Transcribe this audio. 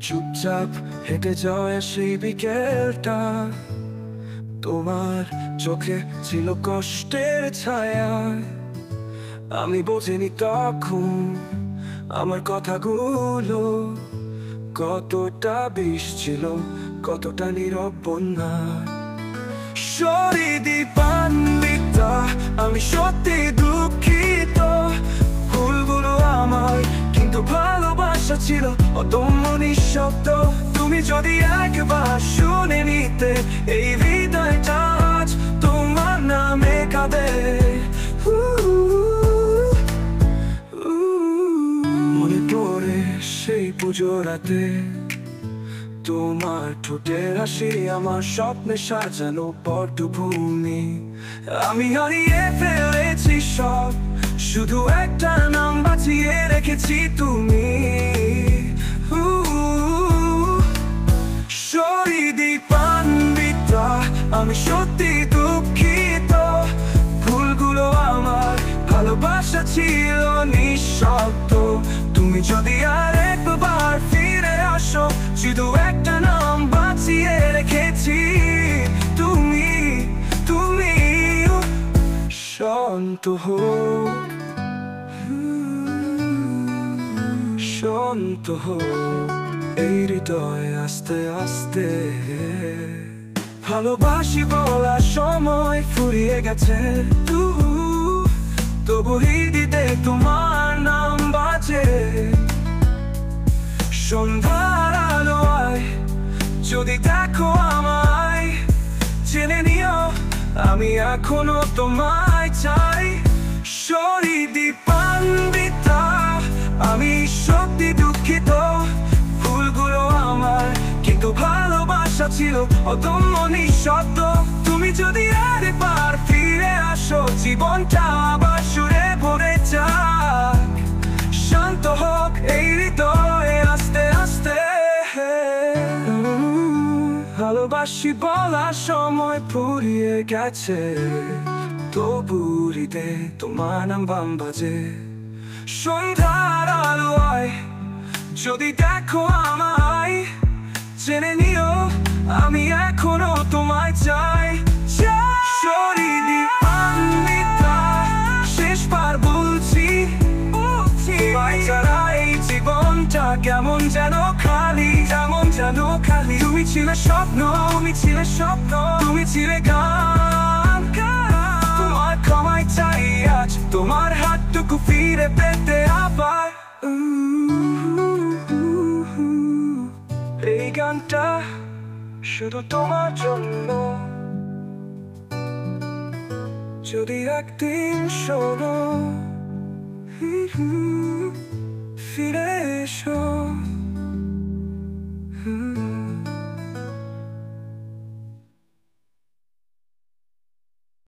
চুপচাপ হেঁটে যায় সেই বিকেলটা, তোমার চোখে ছিল কষ্টের ছায়া। আমি বোঝিনি তখন আমার কথাগুলো কতটা বিষ ছিল, কতটা নীরব বন্যা। দীপান্বিতা, আমি সত্যি দুঃখিত। ভুলগুলো আমার, কিন্তু ভালোবাসা ছিল অদম্য নিঃশব্দ। তুমি যদি একবার শুনে নিতে এই হৃদয়টা আজ তোমার নামে কাঁদে। মনে পড়ে সেই পুজো রাতে, তোমার ঠোঁটের হাসি আমার স্বপ্নে সাজানো পটভূমি। আমি হারিয়ে ফেলেছি সব, শুধু একটা নাম বাঁচিয়ে রেখেছি তুমি। দীপান্বিতা, আমি সত্যি দুঃখিত। ভুলগুলো আমার, ভালোবাসা ছিল নিঃশব্দ। তুমি যদি আর একবার ফিরে আসো, শুধু একটা নাম বাঁচিয়ে রেখেছি তুমি। তুমি শান্ত হও, শান্ত হও, এই হৃদয় আস্তে আস্তে। ভালোবাসি বলার সময় ফুরিয়ে গেছে, তবু হৃদিতে তোমার নাম বাজে। সন্ধ্যার আলোয় যদি দেখো আমায়, জেনে নিও আমি এখনো তোমায় চাই। দীপান্বিতা, আমি সত্যি দুঃখিত। ভুলগুলো আমার, কিন্তু ভালোবাসা ছিল অদম্য নিঃশব্দ। তুমি যদি একবার ফিরে আসো, জীবনটা আবার সুরে ভরে যাক। শান্ত হোক এই হৃদয় আস্তে আস্তে। ভালোবাসি বলার সময় ফুরিয়ে গেছে, তবু হৃদয়ে তোমার নাম বাম বাজে। সন্ধ্যার আলোয় যদি দেখো আমায়, জেনে নিও আমি এখনো তোমায় চাই। দীপান্বিতা, শেষবার বলছি, ছাড়া এই জীবনটা কেমন যেন খালি, যেমন যেন খালি। তুমি ছিলে স্বপ্ন, তুমি ছিলে স্বপ্ন, তুমি ছিলে গান। তোমার ক্ষমায় চাই আজ তোমার হাতটুকু ফিরে পেতে আবার। এই গানটা শুধু তোমার জন্য, যদি একদিন শোনো, ফিরে এসো।